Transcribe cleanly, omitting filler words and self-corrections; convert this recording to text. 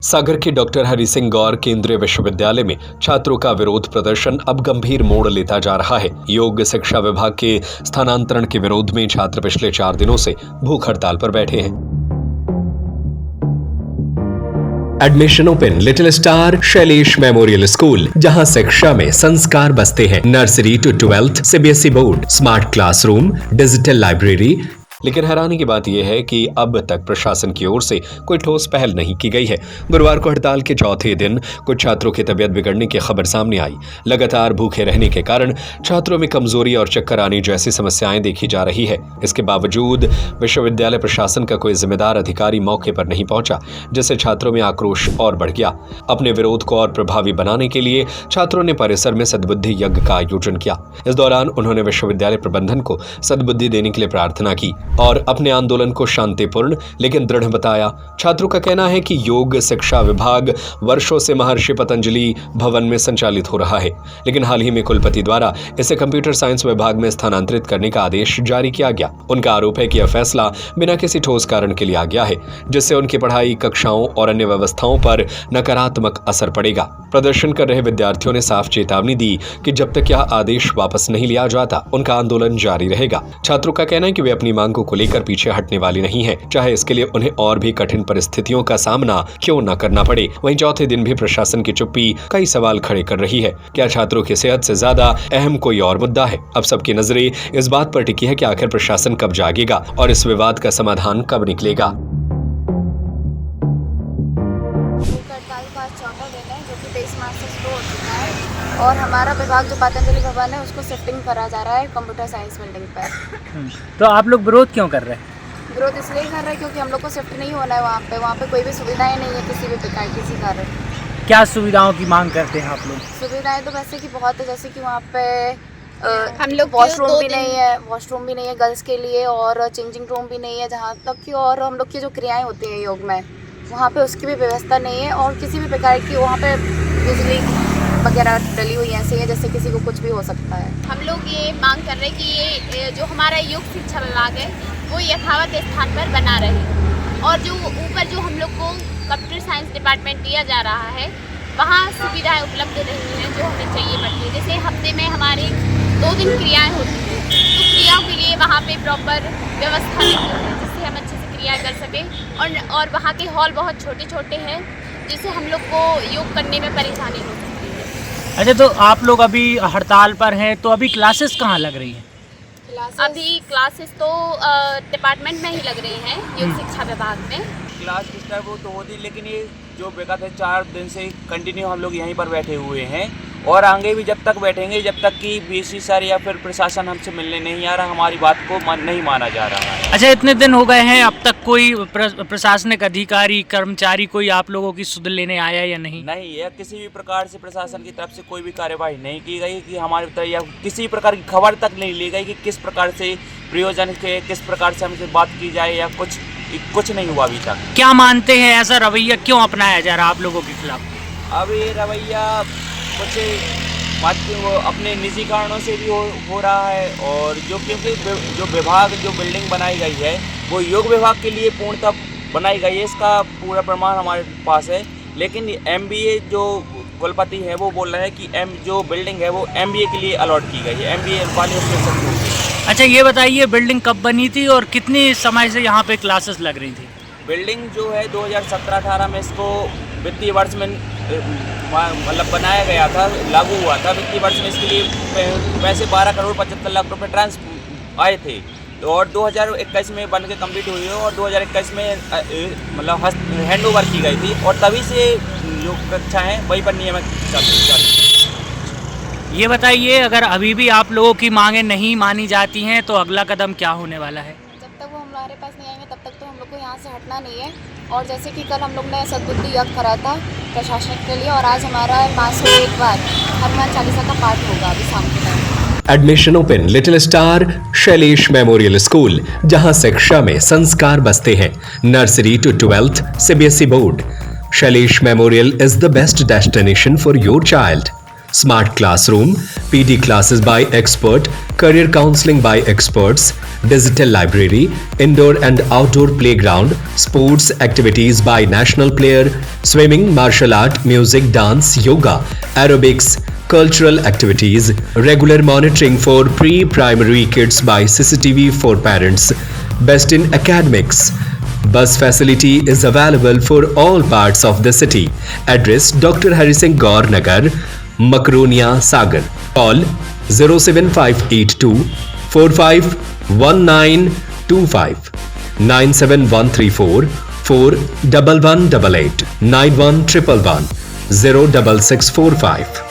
सागर के डॉक्टर हरि सिंह गौर केंद्रीय विश्वविद्यालय में छात्रों का विरोध प्रदर्शन अब गंभीर मोड़ लेता जा रहा है। योग शिक्षा विभाग के स्थानांतरण के विरोध में छात्र पिछले 4 दिनों से भूख हड़ताल पर बैठे हैं। Admission open little star Shailesh memorial school, जहां शिक्षा में संस्कार बसते हैं। Nursery to 12th CBSE board, smart classroom, digital library. लेकिन हैरानी की बात यह है कि अब तक प्रशासन की ओर से कोई ठोस पहल नहीं की गई है। गुरुवार को हड़ताल के चौथे दिन कुछ छात्रों की तबीयत बिगड़ने की खबर सामने आई। लगातार भूखे रहने के कारण छात्रों में कमजोरी और चक्कर आने जैसी समस्याएं देखी जा रही है। इसके बावजूद विश्वविद्यालय प्रशासन का कोई जिम्मेदार अधिकारी मौके पर नहीं पहुंचा, जिससे छात्रों में आक्रोश और बढ़ गया। अपने विरोध को और प्रभावी बनाने के लिए छात्रों ने परिसर में सद्बुद्धि यज्ञ का आयोजन किया। इस दौरान उन्होंने विश्वविद्यालय प्रबंधन को सद्बुद्धि देने के लिए प्रार्थना की और अपने आंदोलन को शांतिपूर्ण लेकिन दृढ़ बताया। छात्रों का कहना है कि योग शिक्षा विभाग वर्षों से महर्षि पतंजलि भवन में संचालित हो रहा है, लेकिन हाल ही में कुलपति द्वारा इसे कंप्यूटर साइंस विभाग में स्थानांतरित करने का आदेश जारी किया गया। उनका आरोप है कि यह फैसला बिना किसी ठोस कारण के लिया गया है, जिससे उनकी पढ़ाई, कक्षाओं और अन्य व्यवस्थाओं पर नकारात्मक असर पड़ेगा। प्रदर्शन कर रहे विद्यार्थियों ने साफ चेतावनी दी कि जब तक यह आदेश वापस नहीं लिया जाता, उनका आंदोलन जारी रहेगा। छात्रों का कहना है कि वे अपनी मांगों को लेकर पीछे हटने वाली नहीं है, चाहे इसके लिए उन्हें और भी कठिन परिस्थितियों का सामना क्यों न करना पड़े। वहीं चौथे दिन भी प्रशासन की चुप्पी कई सवाल खड़े कर रही है। क्या छात्रों की सेहत से ज्यादा अहम कोई और मुद्दा है? अब सबकी नजरें इस बात पर टिकी है कि आखिर प्रशासन कब जागेगा और इस विवाद का समाधान कब निकलेगा। और हमारा विभाग जो पतंजलि भवन है उसको शिफ्टिंग करा जा रहा है कंप्यूटर साइंस बिल्डिंग पर। तो आप लोग विरोध क्यों कर रहे हैं? विरोध इसलिए कर रहे हैं क्योंकि हम लोग को शिफ्ट नहीं होना है वहाँ पे कोई भी सुविधाएं नहीं है किसी भी प्रकार की। किसी कारण क्या सुविधाओं की मांग करते हैं आप लोग? सुविधाएं तो वैसे कि बहुत है, जैसे कि वहाँ पे हम लोग वॉशरूम भी नहीं है गर्ल्स के लिए, और चेंजिंग रूम भी नहीं है जहाँ तक कि, और हम लोग की जो क्रियाएँ होती हैं योग में वहाँ पे उसकी भी व्यवस्था नहीं है, और किसी भी प्रकार की वहाँ पे बिजली वगैरह डली हुई ऐसे है जैसे किसी को कुछ भी हो सकता है। हम लोग ये मांग कर रहे हैं कि ये जो हमारा योग शिक्षा विभाग है वो यथावत स्थान पर बना रहे, और जो ऊपर जो हम लोग को कंप्यूटर साइंस डिपार्टमेंट दिया जा रहा है वहाँ सुविधाएं उपलब्ध रही हैं जो हमें चाहिए पड़ती है। जैसे हफ्ते में हमारे 2 दिन क्रियाएँ होती हैं, तो क्रियाओं के लिए वहाँ पर प्रॉपर व्यवस्था नहीं है जिससे हम अच्छे से क्रियाएँ कर सकें, और वहाँ के हॉल बहुत छोटे छोटे हैं जिससे हम लोग को योग करने में परेशानी होती है। अच्छा, तो आप लोग अभी हड़ताल पर हैं, तो अभी क्लासेस कहाँ लग रही हैं? अभी क्लासेस तो डिपार्टमेंट में ही लग रही हैं, योग शिक्षा विभाग में। क्लास डिस्टर्ब वो तो होती, लेकिन ये जो विगत है 4 दिन से कंटिन्यू हम लोग यहीं पर बैठे हुए हैं, और आगे भी जब तक बैठेंगे जब तक कि बीसी सर या फिर प्रशासन हमसे मिलने नहीं आ रहा, हमारी बात को नहीं माना जा रहा है। अच्छा, इतने दिन हो गए हैं, अब तक कोई प्रशासनिक अधिकारी कर्मचारी कोई आप लोगों की सुध लेने आया या नहीं? नहीं, या किसी भी प्रकार से प्रशासन की तरफ से कोई भी कार्यवाही नहीं की गई कि हमारी तरफ, या किसी प्रकार की खबर तक नहीं ली गई कि किस प्रकार से प्रयोजन के किस प्रकार से हमसे बात की जाए, या कुछ नहीं हुआ अभी तक। क्या मानते हैं ऐसा रवैया क्यों अपनाया जा रहा है आप लोगों के खिलाफ? अब ये रवैया कुछ बात वो अपने निजी कारणों से भी हो रहा है, और जो क्योंकि जो विभाग जो बिल्डिंग बनाई गई है वो योग विभाग के लिए पूर्णतः बनाई गई है, इसका पूरा प्रमाण हमारे पास है। लेकिन MBA जो कुलपति है वो बोल रहे हैं कि जो बिल्डिंग है वो MBA के लिए अलॉट की गई है, MBA वाले उसमें सब होगी। अच्छा, ये बताइए बिल्डिंग कब बनी थी और कितनी समय से यहाँ पे क्लासेस लग रही थी? बिल्डिंग जो है 2017-18 में इसको वित्तीय वर्ष में मतलब बनाया गया था, लागू हुआ था। वित्तीय वर्ष में इसके लिए पैसे 12 करोड़ 75 लाख रुपए आए थे, और 2021 में बन के कम्प्लीट हुई है, और 2021 में मतलब हैंड ओवर की गई थी, और तभी से जो कक्षा हैं वही पर नियमित चल रही। ये बताइए, अगर अभी भी आप लोगों की मांगें नहीं मानी जाती हैं तो अगला कदम क्या होने वाला है? जब तक वो हमारे पास नहीं आएंगे तब तक तो हम लोग को यहाँ से हटना नहीं है। और जैसे कि कल हम लोग ने सद्बुद्धि यज्ञ करा था प्रशासन के लिए, और आज हमारा 501 बार हनुमान चालीसा का पाठ होगा अभी शाम के time. Admission open little star Shailesh memorial school, जहां शिक्षा में संस्कार बसते हैं। Nursery to 12th CBSE board. Shailesh memorial is the best destination for your child. Smart classroom, PD classes by expert, career counseling by experts, digital library, indoor and outdoor playground, sports activities by national player, swimming, martial art, music, dance, yoga, aerobics, cultural activities, regular monitoring for pre-primary kids by CCTV for parents, best in academics. Bus facility is available for all parts of the city. Address Dr. Hari Singh Gaur Nagar, Makronia, Sagar. Call 07582 451925 97134 41188 91111 06645.